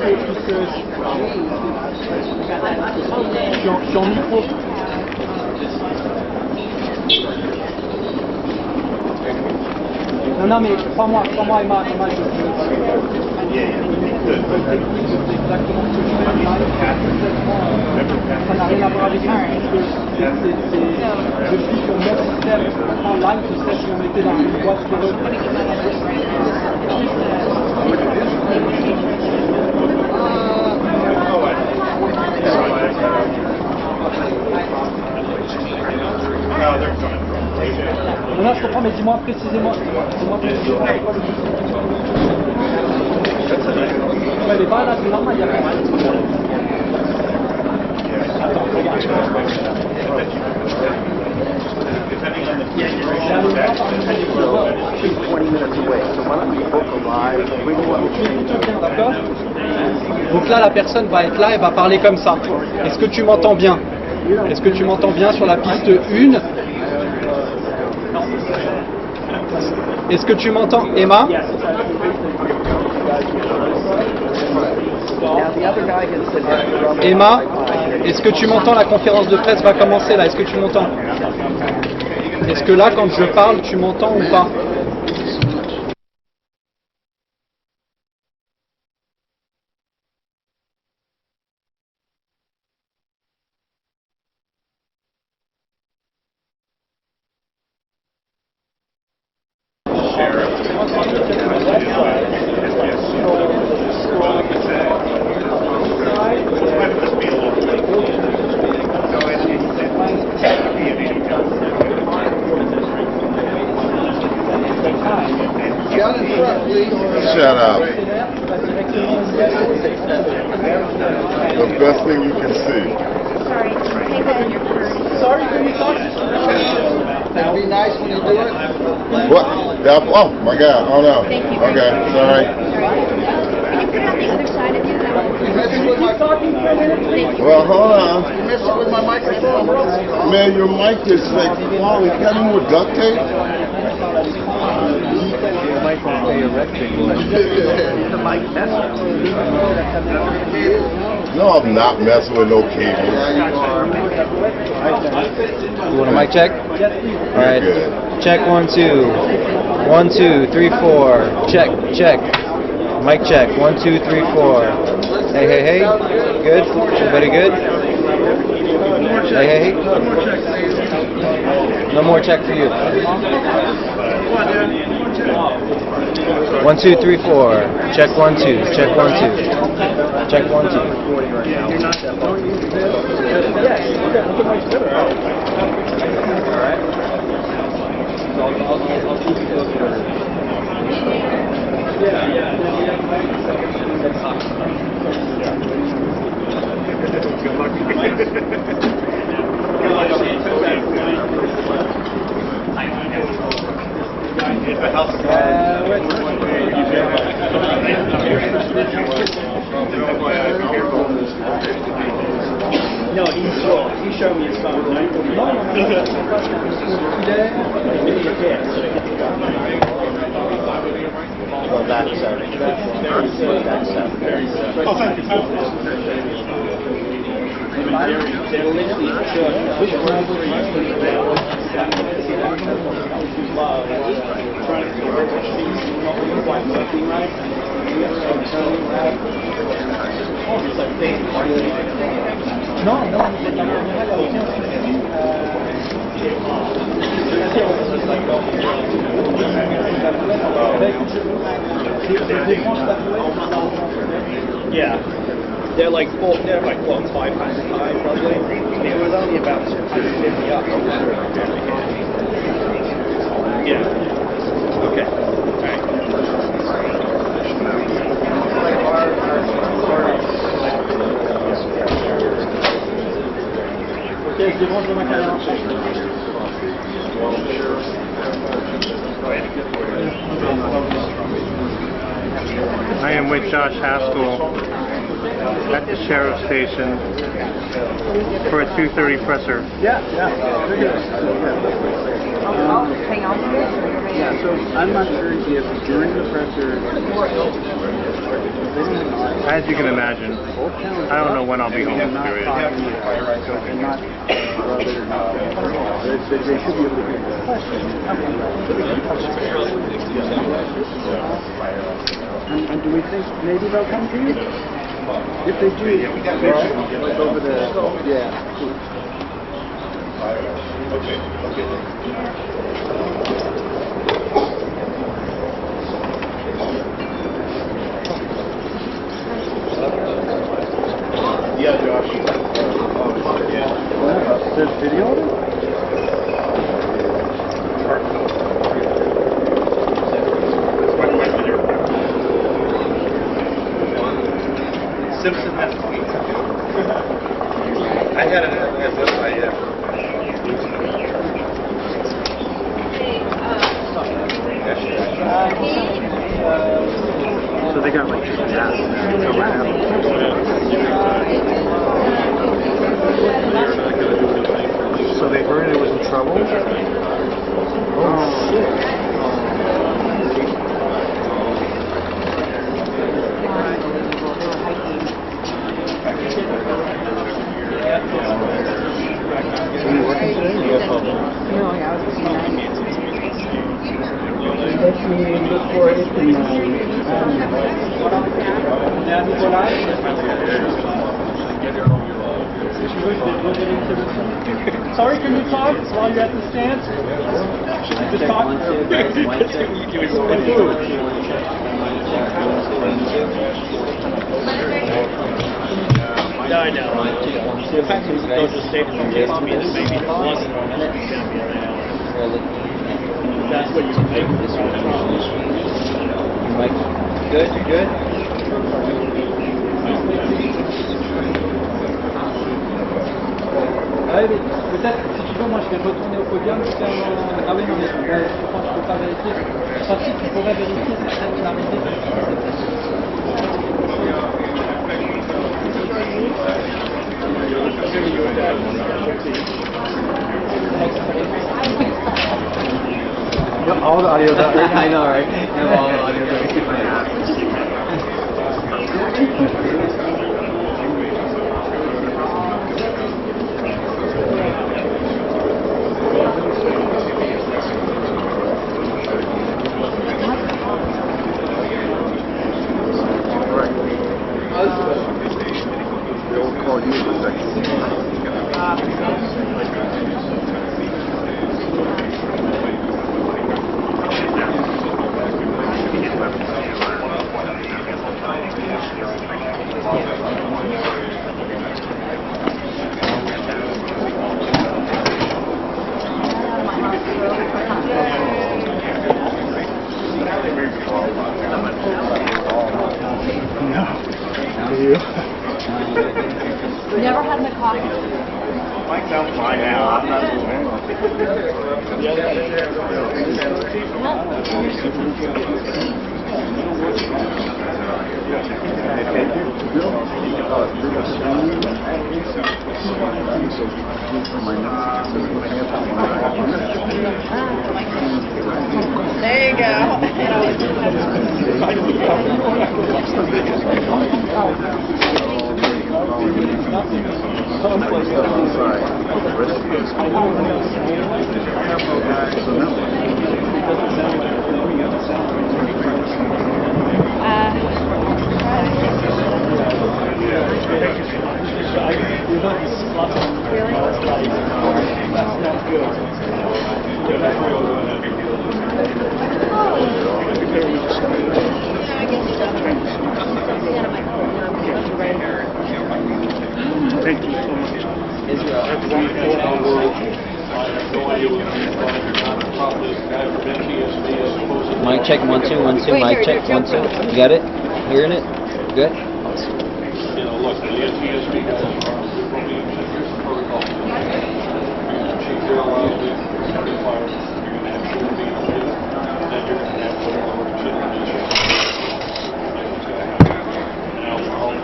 Je suis en micro. Non, mais crois-moi, Emma, exactement ce que je fais, ça n'a rien à voir avec lui, je suis sur mon système, maintenant là, ce serait si on était dans une boîte sur eux. Non, je comprends, mais dis-moi précisément. Mais les balles là, c'est normal, il y a pas mal. Attends, regarde. D'accord. Donc là, la personne va être là et va parler comme ça. Est-ce que tu m'entends bien? Est-ce que tu m'entends bien sur la piste 1? Est-ce que tu m'entends, Emma? Emma, est-ce que tu m'entends? La conférence de presse va commencer là. Est-ce que tu m'entends? Est-ce que là, quand je parle, tu m'entends ou pas? Shut up. The best thing you can see. Sorry, take that in your purse. Sorry, can you talk? It'd be nice when you do it. What? Oh my God. Oh no. Thank you. Okay. Sorry. Can you put it on the other side of you? That will You messing with my Thank you. Well, hold on. You messing with my microphone, bro? Man, your mic is like quality. Got any more duct tape? No, I'm not messing with no cable. You want a mic check? All right. Good. Check 1 2. 1 2 3 4. Check check. Mic check 1 2 3 4. Hey hey hey. Good. Everybody good? Hey hey hey. No more check for you. 1 2 3 4. Check 1 2. Check 1 2. Check 1 2. No, he showed me his phone. Well, that's Oh, thank you. Non, yeah, they're like well, 5 times the time probably. It was only about 250 up. Yeah. Okay. Ok, je débranche le matériel. I am with Josh Haskell. at the sheriff's station for a 230 presser. Yeah. Yeah, so I'm not sure if during the presser, As you can imagine, I don't know when I'll be home. they're not Period. talking, so they're not brother, they should be able to hear the question. And do we think maybe they'll come to you? If they do, like over the, Yeah, Josh. There's video of it? Simpson has tweets. I had it as website, yeah. So they got like just gas in there. So right now. So they heard it was in trouble? Oh shit. Sorry, can you talk while you're at the stand? Just talk. No, I know. The fact that they'll just say that they told me that maybe there wasn't one that's going to be around. That's what you think this one. Mike, good? You good? Ouais, mais peut-être, si tu veux, moi je vais retourner au podium. Ah oui, non, mais je pense que je peux pas vérifier. Enfin, si tu pourrais vérifier, c'est peut-être une arrêté. All the audio's out right now. I know, right? Yeah, all the audio's out. They'll call you in a second. Never had my coffee. Mike sounds fine now. I'm not moving. There you go. Thank you so much. Mic check, 1 2 1 2. Wait, Mic here, check, here, 1 2. You got it? Hearing it? Good.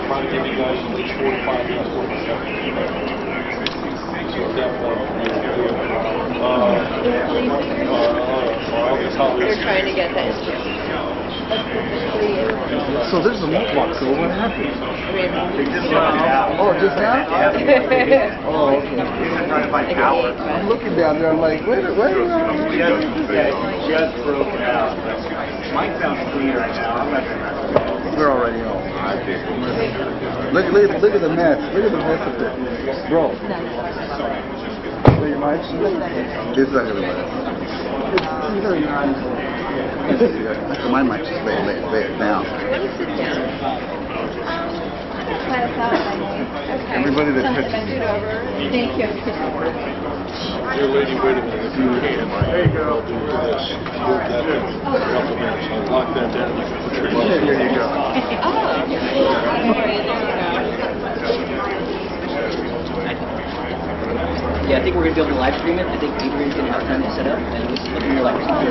Trying to give you guys in the 45 minutes worth of stuff. So definitely. They're trying to get that. So there's a milk box over what happened? Oh, just now? Oh, okay. I'm looking down there, I'm like, wait. Just broke it out. Mine sounds clean right now. I'm not gonna. We're already on. Look at the mess. Look at the mess of it. Bro. Wait, your mic? This is not gonna mess. My mic is way down. Everybody that touches Thank you. Dear lady, wait a minute. If you can, there you go. I'll do this. Hold that in a couple minutes. I'll lock that down. Here you go. Yeah, I think we're going to be able to live stream it. I think Adrian's going to have time to set up, and we'll look at your live stream.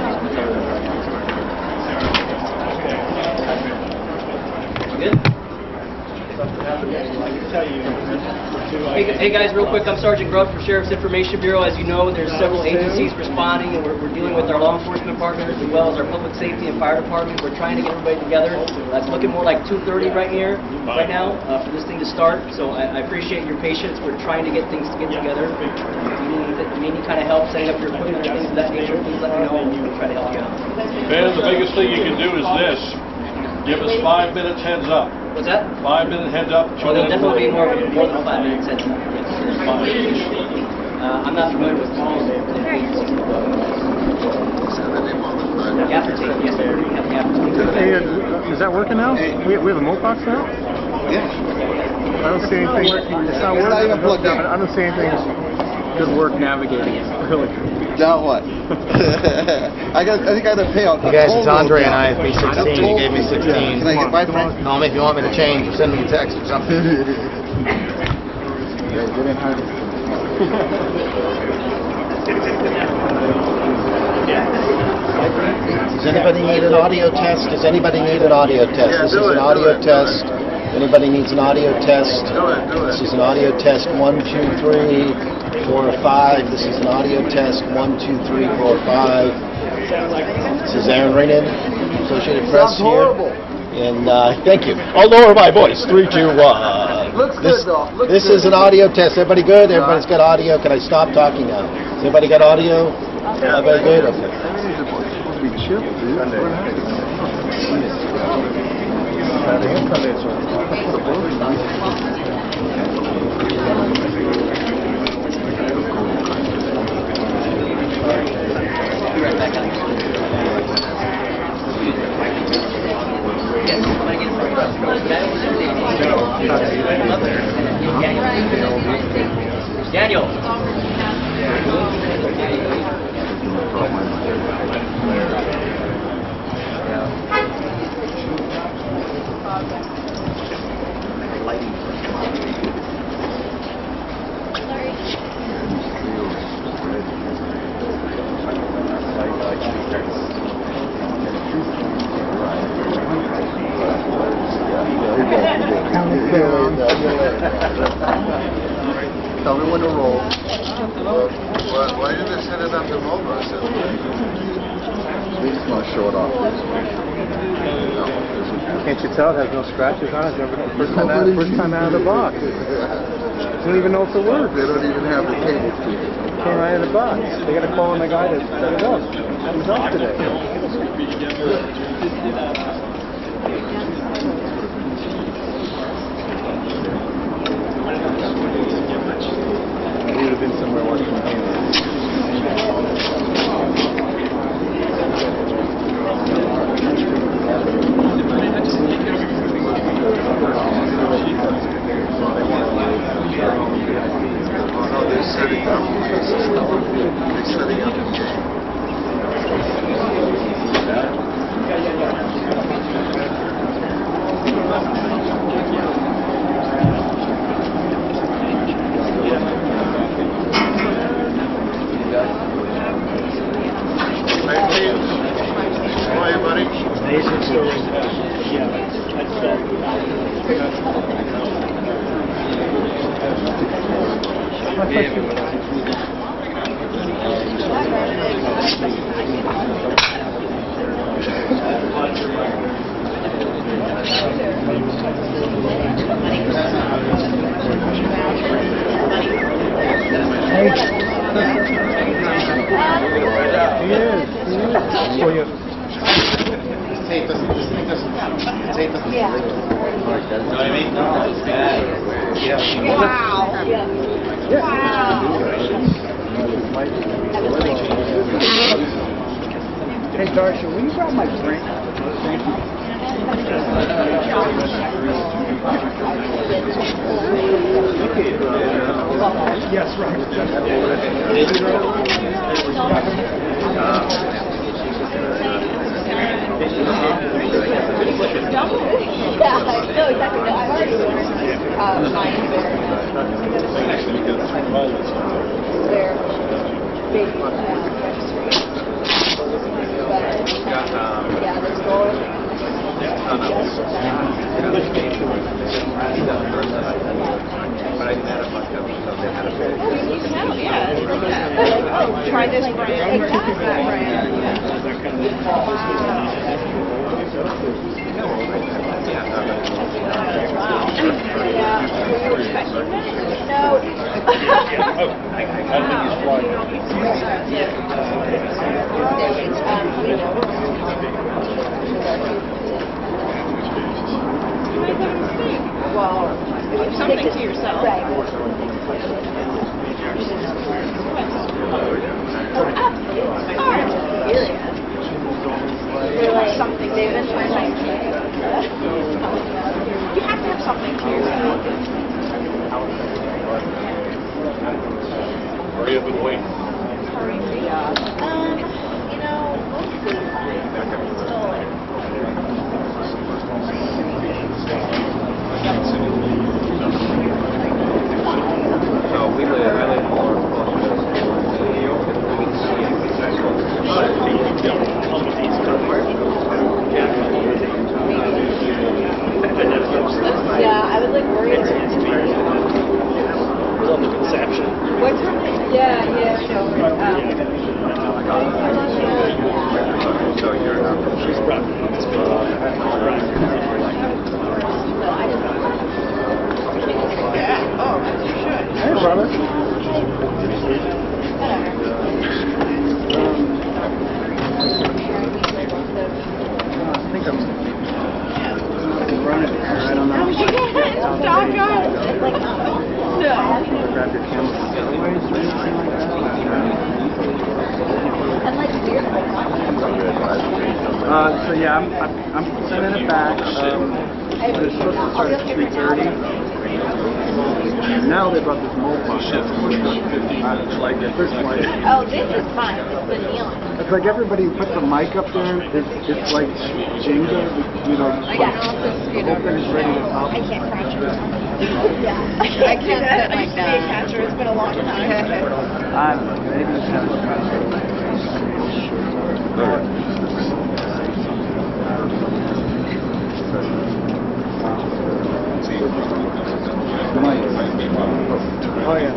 Good? Hey guys, real quick, I'm Sergeant Grubb from Sheriff's Information Bureau. As you know, there's several agencies responding, and we're dealing with our law enforcement partners as well as our public safety and fire department. We're trying to get everybody together. It's looking more like 2:30 right now for this thing to start. So I appreciate your patience. We're trying to get things to get together. If you need any kind of help setting up your equipment and things of that nature, please let me know, and we'll try to help you out. Man, the biggest thing you can do is this. Give us 5 minutes heads up. What's that? 5 minute heads up. Oh, there'll definitely be more than 5 minutes. Yes. I'm not familiar with all of it. The aftertaste, yes, sir. We have the aftertaste. Hey, is that working now? We have a milk box now? Yeah. I don't see anything. It's not working. It's not even plugged in. I don't see anything. Good work navigating it. Really. Now what? I think I got to pay out. You guys, it's Andre and I. It's me 16. You gave me 16. Can I get my friend? Call me if you want me to change or send me a text or something. Does anybody need an audio test? Does anybody need an audio test? Yeah, This do is an it, audio do it. test. Anybody needs an audio test? Do it. This is an audio test. 1, 2, 3, 4, 5. This is an audio test. 1, 2, 3, 4, 5. This is Aaron Ringen, Associated Press Sounds horrible. And thank you. I'll lower my voice. 3, 2, 1. Looks good though. Looks This good. is an audio test. Everybody good? Everybody's got audio. Can I stop talking now? Has everybody got audio? Everybody good? Okay. Everything's supposed to be chill, dude. What Be right back, Alex. Daniel. Tell me when to roll. Why did they set it up to roll? I said, we just want to show it off. Can't you tell it has no scratches on it? First time out of the box. Don't even know if it works. They don't even have the cable to it. Came right out of the box. They got to call in the guy that set it up. He's off today. He would have been somewhere watching the game. Oh, they're setting up. They're setting up the game. Hey, Darsha, will you grab my drink? Thank you. Yes, right. Yeah, no, exactly. No, I've already ordered mine their big registry. But, yeah, there's gold. Try this brand. Well, Something to yourself. Right. They're like something. They've been trying to. You have to have something to yourself. Hurry up and wait. You know, mostly fine. Still like. So we live more closer to New York. Yeah, I was like worried. It's on the conception. What's her name? Yeah, sure. So you're not. She's probably Yeah. Oh, you should. Hey, brother. I think I'm running. I don't know. Stop, guys. No. Grab your camera. And like weird. So yeah, I'm sending it back. But it's supposed to start at 3:30. Now they brought this mobile. Like this like. Oh, this is fine. It's the neon. It's like everybody who puts a mic up there. It's like Jenga, you know. Yeah, I'll just scoot The whole over. thing is ready to pop. I can't crouch. Yeah. I can't sit like that. Catcher. It's been a long time. I don't know. Maybe it's kind of. Oh yeah.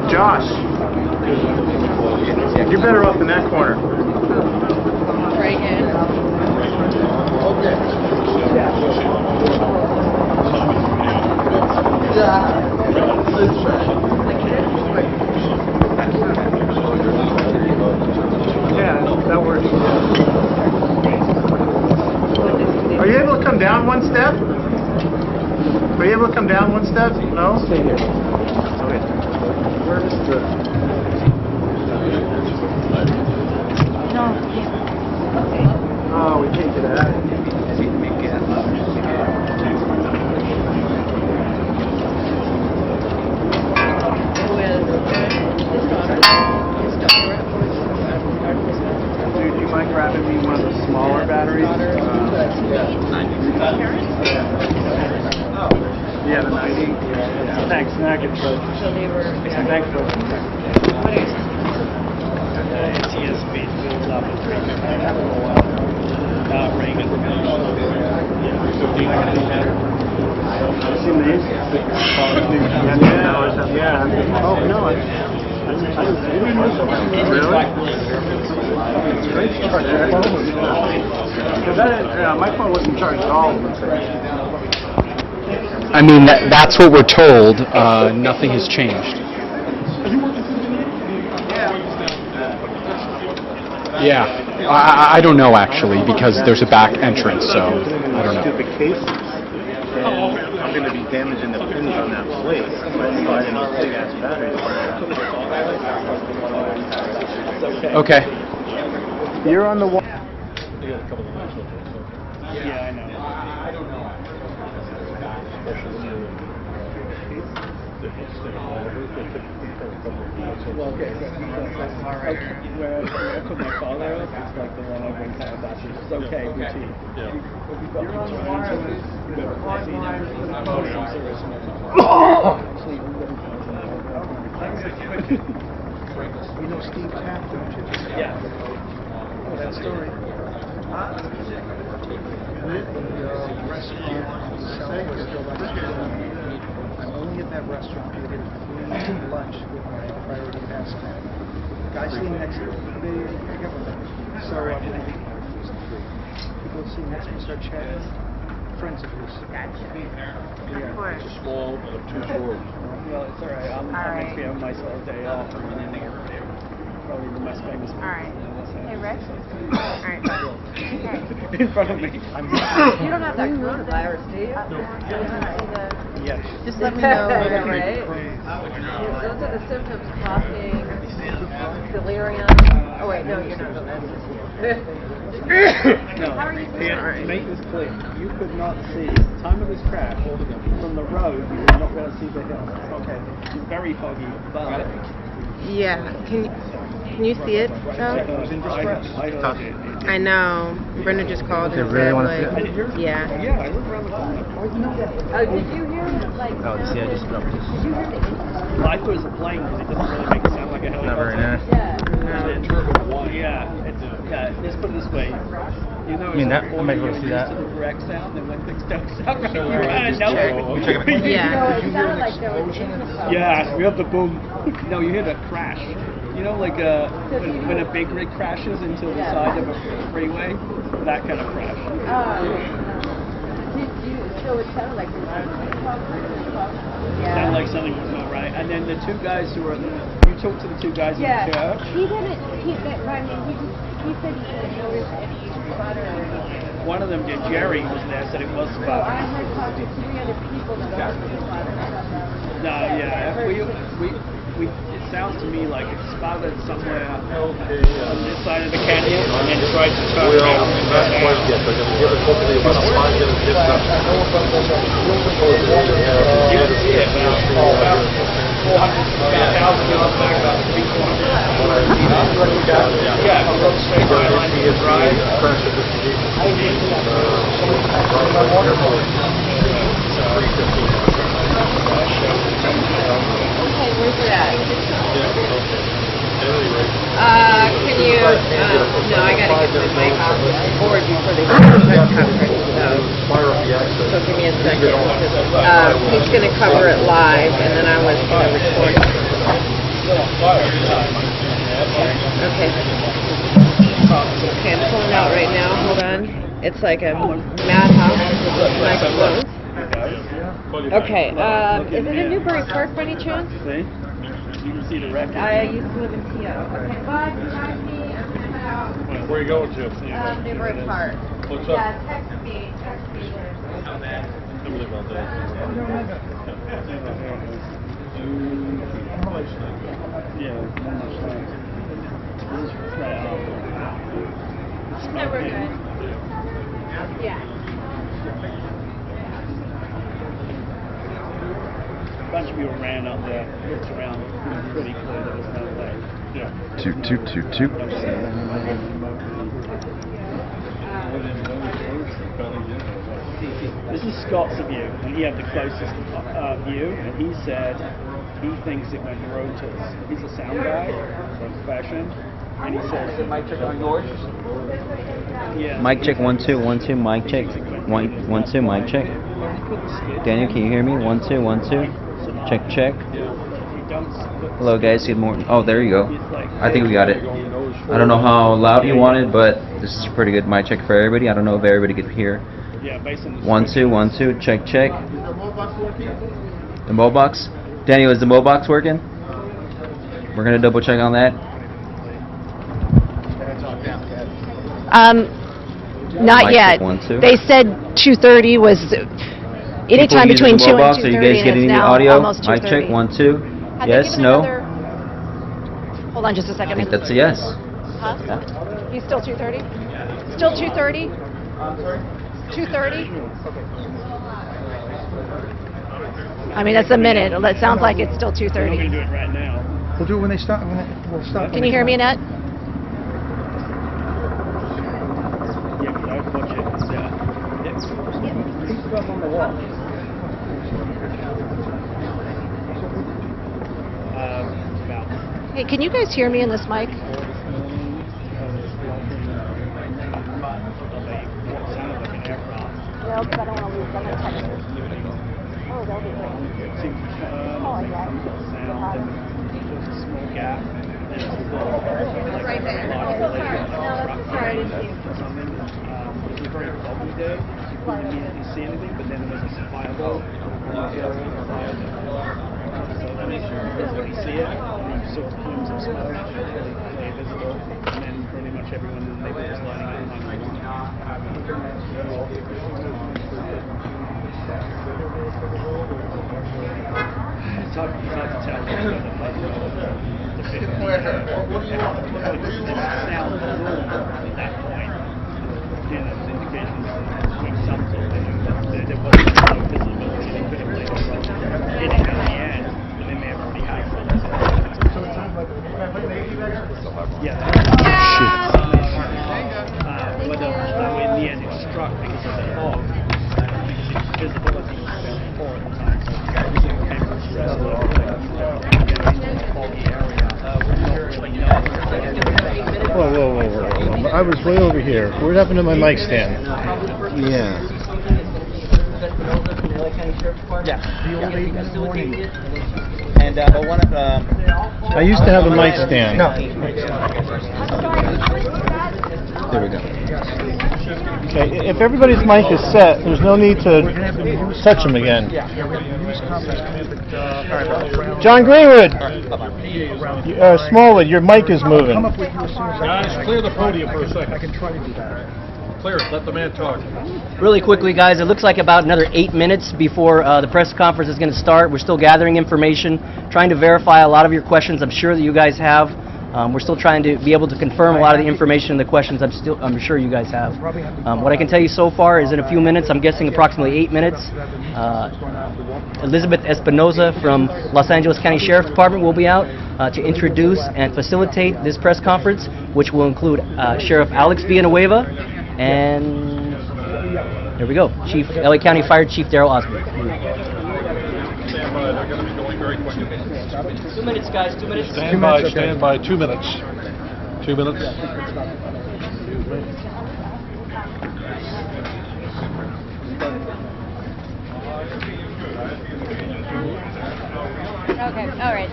Josh, you're better off in that corner. Very good. Yeah, that works. Are you able to come down one step? Are you able to come down one step? No? Stay here. Okay. Where is the... Thanks, Nuggets. So they were. Thanks for What is? TSB builds up at 3 Reagan. Seen these? Yeah. Oh, no. My phone wasn't charged at all. I mean, that's what we're told. Nothing has changed. Yeah, I don't know actually because there's a back entrance, so I don't know. Stupid cases. I'm going to be damaging the pins on that plate. Sliding those big ass batteries. Okay. You're on the wall. Yeah, I know. Well, okay. All right. Where I put my father up, it's like the one over in Calabasas. It's okay, routine. Yeah. You're on the wire. You know Steve Taft, don't you? Yeah. Oh, that story. I'm only at that restaurant to get a free lunch with my priority pass card. Guy sitting next to me, so people sitting next to me start chatting. Friends of his. Gotcha. Yeah. Of course. Well, it's all right. I'm next week on my sort of day off. Probably the most famous. All right. Hey, Rex. All right. Okay. In front of me. You don't have that coronavirus, do you? No. Yes. Just let me know. Right? Those are the symptoms: coughing, delirium. Oh wait, no, you're not. No. How are you doing? To make this clear, you could not see the time of this crash from the road. You would not be able to see the hill. Okay. It's very foggy, but. Yeah. Can you see it though? I know. Brenda just called and said like, yeah. Yeah, I live around the corner. Oh, did you hear like? Oh, see, I just dropped this. Did you hear the? Well, I thought it was a plane because it doesn't really make it sound like a helicopter. Not very nice. Yeah. Yeah, let's put it this way. You know, I mean, that, I might be able to see that. to the correct sound, and when things don't sound right, So, you kind of know. Yeah. No, it sounded like there was an intercom. Yeah, we have the boom. No, you hear the crash. You know, like when a big rig crashes into the side of a freeway, that kind of crash. So it sounded like there was an intercom. Sounded like something was not right. And then the two guys who were, you talked to the two guys in the church. He didn't. He said he didn't notice any sputter or anything. One of them did. Jerry was there, said it was So sputter. I had talked to 300 people that noticed the sputter. No, yeah, it sounds to me like it spouted somewhere on this side of the canyon and tried to turn around. You can see it about 400,000 yards back about 300. Yeah, if you go straight line to the drive. Okay, where's it at? Can you, no, I gotta get my mic off the board before they start the press conference, so give me a second. He's gonna cover it live, and then I was gonna record it. Okay. Okay, I'm pulling out right now, hold on. It's like a madhouse with nice clothes. Okay, is it in Newbury Park by any chance? See? You can see the wreck. I used to live in Seattle. Okay, bye. Bye, me. I'm gonna head out. Where are you going to? Newbury Park. What's Yeah, text me. Yeah, we're good. Yeah. A bunch of people ran up there, looked around, it was pretty clear there was no way. Yeah. Toot, toot, toot, toot. This is Scott's view, and he had the closest view, and he said he thinks it went rotors. He's a sound guy from profession, and he says... Mic check on yours? Yeah. Mic check 1 2 1 2. Mic check 1 2. Mic check. Daniel, can you hear me? 1 2 1 2. Check check. Hello guys, good morning. Oh, there you go. I think we got it. I don't know how loud you want it, but this is a pretty good mic check for everybody. I don't know if everybody could hear. 1 2 1 2. Check check. The mo box. Daniel, is the mo box working? We're gonna double check on that. Not Mic yet. check 1 2. They said 2:30 was anytime People between using 2 the mo and box, 2:30. are you guys and getting it's any now audio? almost Mic check 2:30. 1 2. Have they Yes, given no. another- Hold on just a second. I think that's a yes. Huh? He's still 2:30? Still 2:30? 2:30? I mean, that's a minute. It sounds like it's still We're not going to 2:30. do it right now. We'll do it when they start. We'll stop. Can you hear me, Annette? Yeah, because I would watch it. Keep stuff on the wall. About Hey, can you guys hear me in this mic? sounded like an aircraft. No, because I don't want to lose them. Oh, that'll be great. Seemed to turn, sound, and there was a small gap. And it was like a large collision truck train or something. It was very foggy there. You couldn't immediately see anything, but then there was a fireball. So then you see it, and you saw plumes of smoke, clearly visible, and then pretty much everyone in the neighborhood was lining up 911. It's hard to tell whether the sound was normal at that point. You know, there's indications of some sort of thing, but there wasn't no visibility. They could have later on hit it in the end, but they may have already had something. Yeah. Whether in the end it struck because of the fog, because its visibility was very poor at the time. So everything came from stress level, foggy area. Whoa. I was way over here. What happened to my mic stand? Yeah. And one of I used to have a mic stand. there we go. Okay, if everybody's mic is set, there's no need to touch them again. John Greenwood! Smallwood, your mic is moving. Guys, clear the podium for a second. I can try to do that. Clear it. Let the man talk. Really quickly, guys, it looks like about another 8 minutes before the press conference is going to start. We're still gathering information, trying to verify a lot of your questions I'm sure that you guys have. We're still trying to be able to confirm a lot of the information and the questions I'm sure you guys have. What I can tell you so far is in a few minutes, I'm guessing approximately 8 minutes, Elizabeth Espinoza from Los Angeles County Sheriff's Department will be out to introduce and facilitate this press conference, which will include Sheriff Alex Villanueva and, there we go, Chief LA County Fire Chief Darrell Osborne. Stand by. They're going to be going very quickly. 2 minutes, guys. 2 minutes. Stand by. Stand by. 2 minutes. 2 minutes. Okay, all right.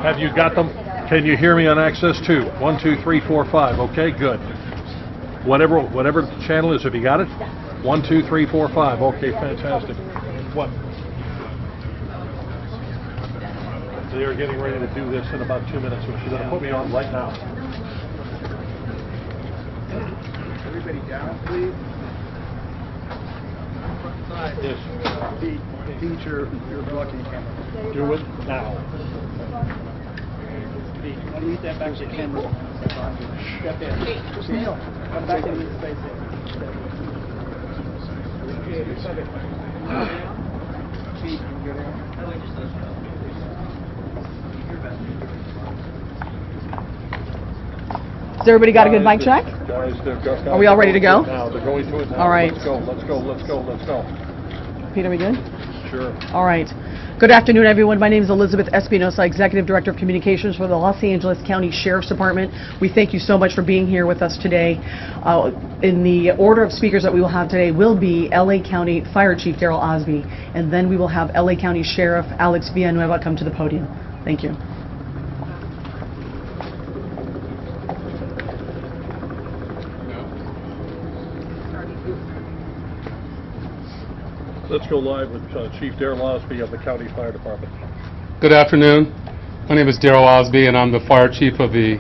Have you got them? Can you hear me on access 2? 1, 2, 3, 4, 5. Okay, good. Whatever the channel is, have you got it? 1, 2, 3, 4, 5. Okay, fantastic. What? They are getting ready to do this in about 2 minutes, so she's going to put me on right now. Everybody down, please. Yes. Pete, you're blocking the camera. Do it now. Pete, why don't you step back to the camera? Step in. Neil, come back into the space here. Pete, you go there. Has everybody got a good mic check? Guys, Are we all ready to go? Now, they're going to it now. All right. Let's go. Pete, are we good? Sure. All right. Good afternoon, everyone. My name is Elizabeth Espinosa, Executive Director of Communications for the Los Angeles County Sheriff's Department. We thank you so much for being here with us today. In the order of speakers that we will have today will be LA County Fire Chief Daryl Osby, and then we will have LA County Sheriff Alex Villanueva come to the podium. Thank you. Let's go live with Chief Daryl Osby of the County Fire Department. Good afternoon. My name is Daryl Osby, and I'm the Fire Chief of the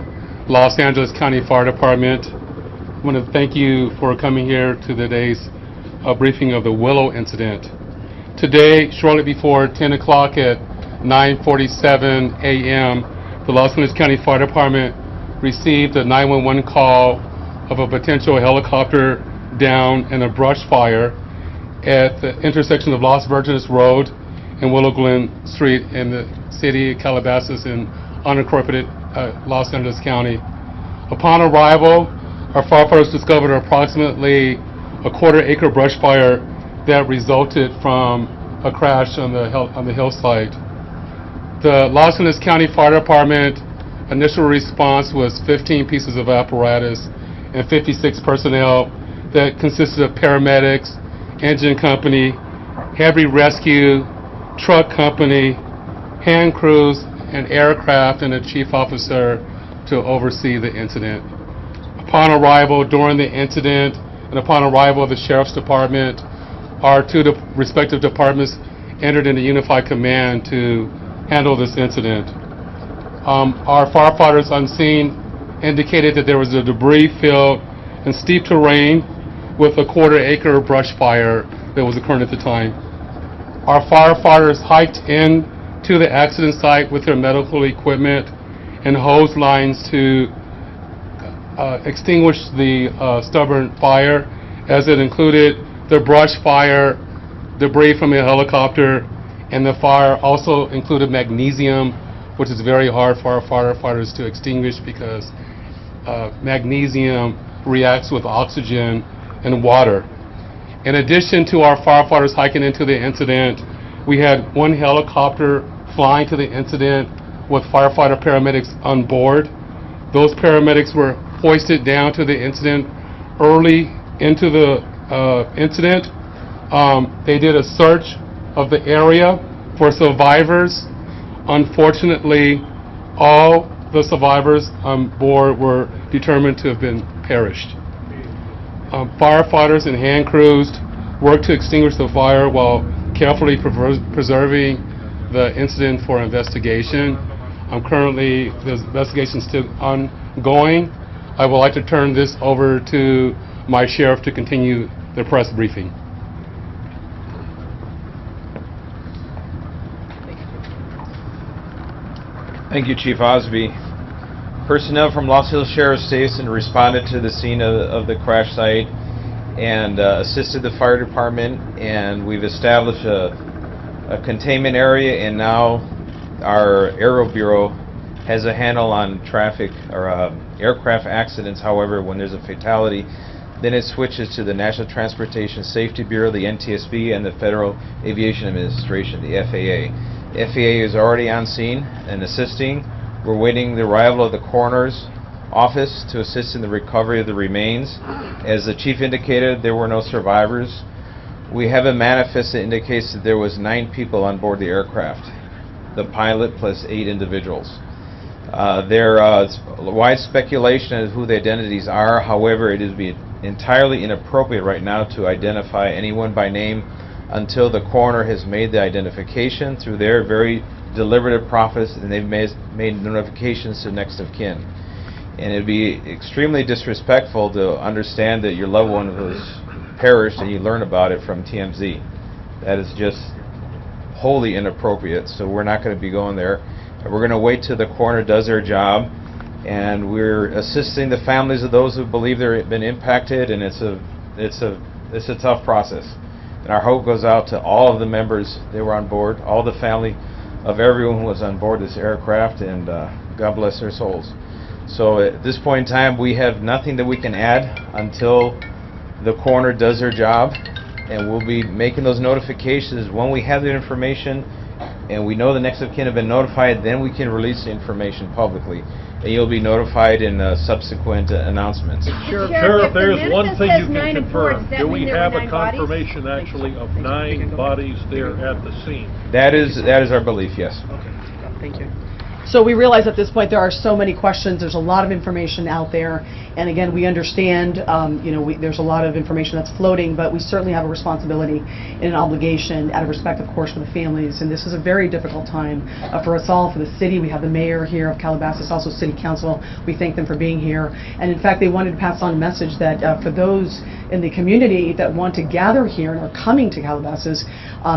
Los Angeles County Fire Department. I want to thank you for coming here to today's briefing of the Willow incident. Today, shortly before 10 o'clock at 9:47 a.m., the Los Angeles County Fire Department received a 911 call of a potential helicopter down in a brush fire at the intersection of Los Virgenes Road and Willow Glen Street in the city of Calabasas in unincorporated Los Angeles County. Upon arrival, our firefighters discovered approximately a quarter-acre brush fire that resulted from a crash on the hillside. The Los Angeles County Fire Department initial response was 15 pieces of apparatus and 56 personnel that consisted of paramedics, engine company, heavy rescue, truck company, hand crews, and aircraft, and a chief officer to oversee the incident. Upon arrival, during the incident, and upon arrival of the Sheriff's Department, our two respective departments entered into unified command to handle this incident. Our firefighters on scene indicated that there was a debris field and steep terrain with a quarter-acre brush fire that was occurring at the time. Our firefighters hiked in to the accident site with their medical equipment and hose lines to extinguish the stubborn fire, as it included the brush fire, debris from a helicopter, and the fire also included magnesium, which is very hard for our firefighters to extinguish because magnesium reacts with oxygen and water. In addition to our firefighters hiking into the incident, we had one helicopter flying to the incident with firefighter paramedics on board. Those paramedics were hoisted down to the incident early into the incident. They did a search of the area for survivors. Unfortunately, all the survivors on board were determined to have been perished. Firefighters and hand crews worked to extinguish the fire while carefully preserving the incident for investigation. Currently, the investigation is still ongoing. I would like to turn this over to my sheriff to continue the press briefing. Thank you, Chief Osby. Personnel from Los Angeles Sheriff's Station responded to the scene of the crash site and assisted the fire department, and we've established a containment area, and now our Aero Bureau has a handle on traffic or aircraft accidents. However, when there's a fatality, then it switches to the National Transportation Safety Bureau, the NTSB, and the Federal Aviation Administration, the FAA. The FAA is already on scene and assisting. We're waiting the arrival of the coroner's office to assist in the recovery of the remains. As the chief indicated, there were no survivors. We have a manifest that indicates that there was 9 people on board the aircraft, the pilot plus 8 individuals. There is wide speculation as to who the identities are. However, it is entirely inappropriate right now to identify anyone by name until the coroner has made the identification through their very deliberative process, and they've made notifications to next of kin. And it'd be extremely disrespectful to understand that your loved one was perished and you learn about it from TMZ. That is just wholly inappropriate, so we're not going to be going there. We're going to wait till the coroner does their job, and we're assisting the families of those who believe they've been impacted, and it's a tough process. And our hope goes out to all of the members that were on board, all the family of everyone who was on board this aircraft, and God bless their souls. So at this point in time, we have nothing that we can add until the coroner does their job, and we'll be making those notifications when we have the information and we know the next of kin have been notified. Then we can release the information publicly, and you'll be notified in subsequent announcements. Sheriff, there's one thing you can confirm. Do we have a confirmation actually of 9 bodies there at the scene? That is our belief, yes. Thank you. So we realize at this point there are so many questions. There's a lot of information out there, and again, we understand. There's a lot of information that's floating, but we certainly have a responsibility and an obligation, out of respect, of course, for the families. And this is a very difficult time for us all, for the city. We have the mayor here of Calabasas, also City Council. We thank them for being here. And in fact, they wanted to pass on a message that for those in the community that want to gather here and are coming to Calabasas,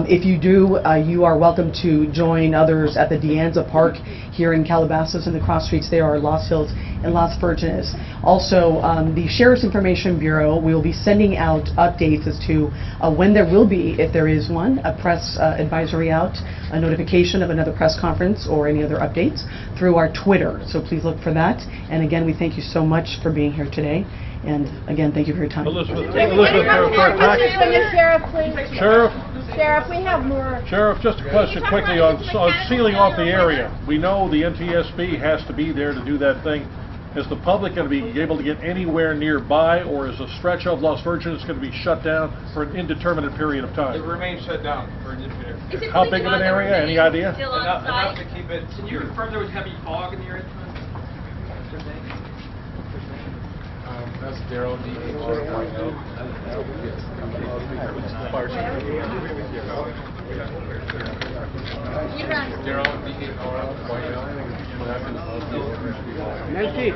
if you do, you are welcome to join others at the Deanza Park here in Calabasas, and the cross streets there are Lost Hills and Las Virgenes. Also, the Sheriff's Information Bureau will be sending out updates as to when there will be, if there is one, a press advisory out, a notification of another press conference or any other updates through our Twitter. So please look for that. And again, we thank you so much for being here today. And again, thank you for your time. Elizabeth, Sheriff, please. Sheriff, we have more. Sheriff, just a question quickly on sealing off the area. We know the NTSB has to be there to do that thing. Is the public going to be able to get anywhere nearby, or is a stretch of Las Virgenes going to be shut down for an indeterminate period of time? It remains shut down for an indeterminate period. How big of an area? Any idea? Enough to keep it Can you confirm there was heavy fog in the area? That's Daryl, D-A-R-Y-L. Fire Daryl, D-A-R-Y-L. Nancy.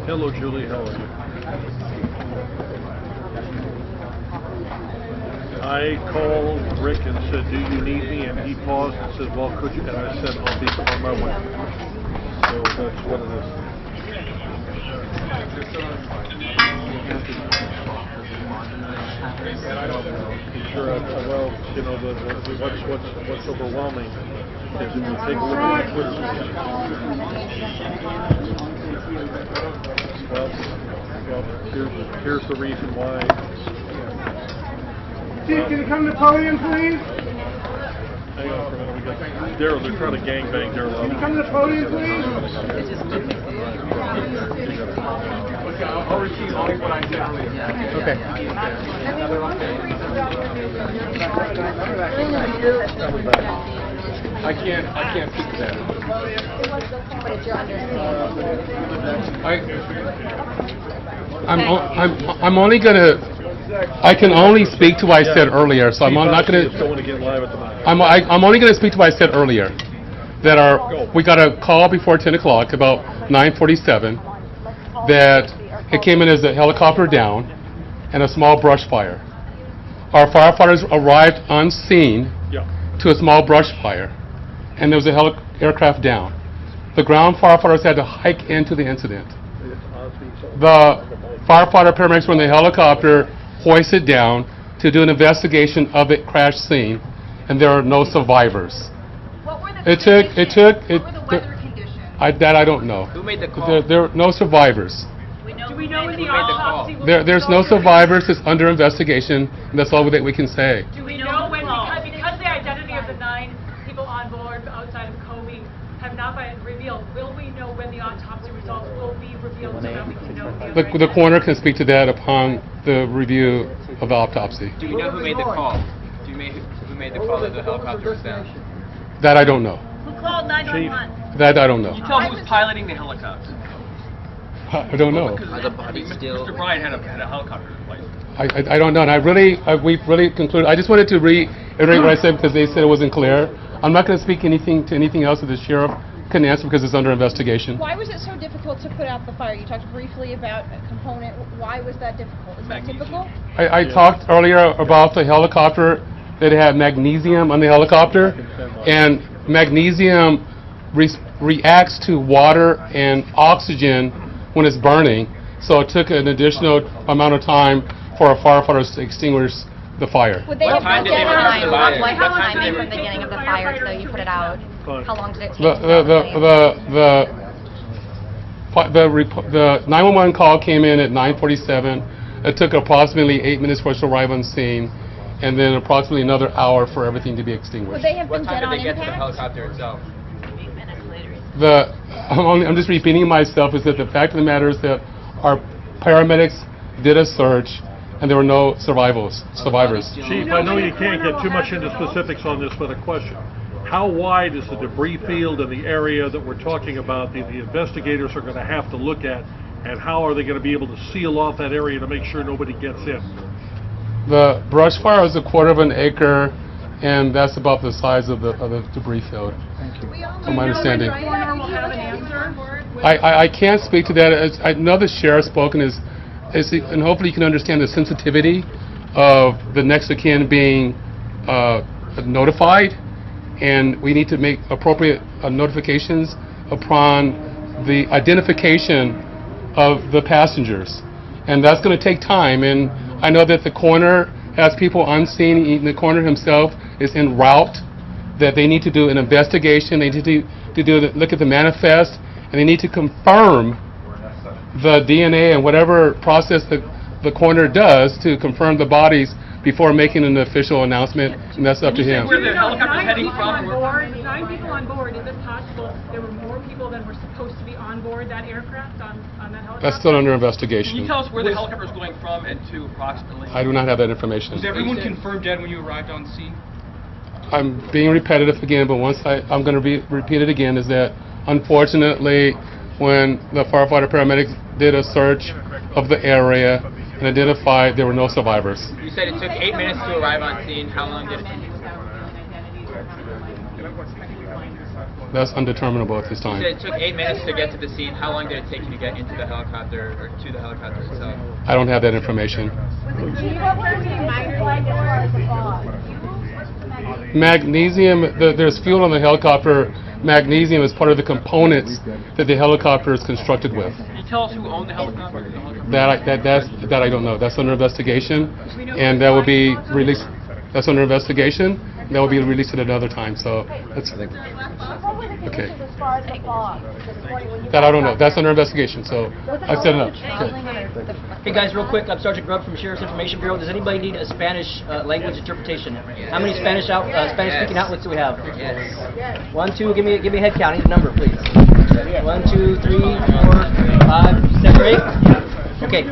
Hello, Julie. How are you? I called Rick and said, "Do you need me?" And he paused and said, "Well, could you?" And I said, "I'll be on my way." So that's what it is. Sure. Well, what's overwhelming is when you take a look at the Twitter system. Well, here's the reason why. Chief, can you come to the podium, please? Hang on for a minute. We got Daryl. They're trying to gangbang Daryl. Can you come to the podium, please? I'll repeat only what I said earlier. Okay. I can't speak to that. But it's your understanding. I'm only gonna. I can only speak to what I said earlier, so I'm not gonna. I'm only gonna speak to what I said earlier. That we got a call before 10 o'clock, about 9:47, that it came in as a helicopter down and a small brush fire. Our firefighters arrived on scene to a small brush fire, and there was a aircraft down. The ground firefighters had to hike into the incident. The firefighter paramedics were in the helicopter, hoisted down to do an investigation of the crash scene, and there are no survivors. What were the weather conditions? I don't know. Who made the call? There are no survivors. Do we know when the autopsy will There's no survivors. It's under investigation, and that's all that we can say. Do we know when, because the identity of the 9 people on board outside of Kobe have not been revealed, will we know when the autopsy results will be revealed so that we can know The coroner can speak to that upon the review of the autopsy. Do we know who made the call? Who made the call that the helicopter was down? That I don't know. Who called 911? That I don't know. You tell who's piloting the helicopter. I don't know. Mr. Bryant had a helicopter in place. I don't know, and we've really concluded. I just wanted to reiterate what I said because they said it wasn't clear. I'm not going to speak to anything else that the sheriff can answer because it's under investigation. Why was it so difficult to put out the fire? You talked briefly about a component. Why was that difficult? Is that typical? I talked earlier about the helicopter that had magnesium on the helicopter, and magnesium reacts to water and oxygen when it's burning, so it took an additional amount of time for our firefighters to extinguish the fire. Would they have time been did they dead reverse the fire? What How long time did it from the take beginning of the the fire firefighter till you to put it get out? Fine. How long did it take? The 911 call came in at 9:47. It took approximately 8 minutes for us to arrive on scene, and then approximately another hour for everything to be Would extinguished. they have What been time dead did on they get to the impact? helicopter itself? I'm just repeating myself, is that the fact of the matter is that our paramedics did a search, and there were no survivors. Chief, I know you can't get too much into specifics on this, but a question. How wide is the debris field in the area that we're talking about the investigators are going to have to look at, and how are they going to be able to seal off that area to make sure nobody gets in? The brush fire is 1/4 acre, and that's about the size of the debris field. From my understanding. I can't speak to that. I know the sheriff spoken and hopefully you can understand the sensitivity of the next of kin being notified, and we need to make appropriate notifications upon the identification of the passengers, and that's going to take time. And I know that the coroner has people on scene. The coroner himself is en route. That they need to do an investigation. They need to look at the manifest, and they need to confirm the DNA and whatever process the coroner does to confirm the bodies before making an official announcement, and that's up to him. Where the helicopter's heading from? 9 people on board. Is it possible there were more people than were supposed to be on board that aircraft, on that helicopter? That's still under Can investigation. you tell us where the helicopter is going from and to approximately? I do not have that information. Was everyone confirmed dead when you arrived on scene? I'm being repetitive again, but I'm going to repeat it again, is that unfortunately when the firefighter paramedics did a search of the area and identified there were no survivors. You said it took 8 minutes to arrive on scene. How long did it take? That's undeterminable at this time. You said it took 8 minutes to get to the scene. How long did it take you to get into the helicopter or to the helicopter itself? I don't have that information. Magnesium, there's fuel on the helicopter. Magnesium is part of the components that the helicopter is constructed with. Can you tell us who owned the helicopter? That I don't know. That's under investigation, and that will be released. That's under investigation. And that will be released at another time. So that's okay. That I don't know. That's under investigation. So I set it up. Okay. Hey guys, real quick, I'm Sergeant Grubb from Sheriff's Information Bureau. Does anybody need a Spanish language interpretation? How many Spanish-speaking outlets do we have? Yes. 1, 2. Give me a head count. I need a number, please. 1, 2, 3, 4, 5, 7, 8. Okay.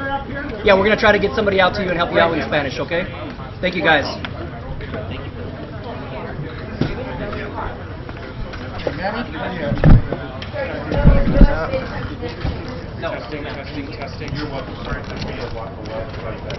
Yeah, we're gonna try to get somebody out to you and help you out with Spanish. Okay. Thank you, guys. No. Testing. You're welcome. Sorry, walk the left like that.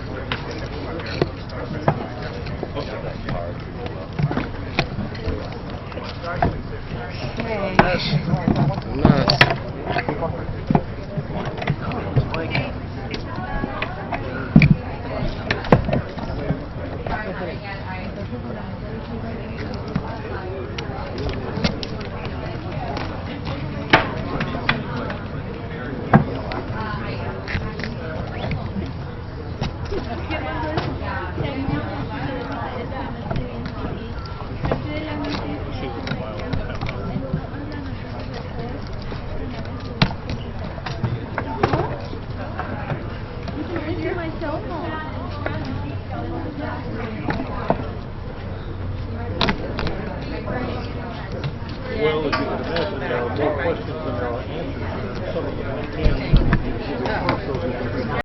Well, as you can imagine, there are more questions than there are answers.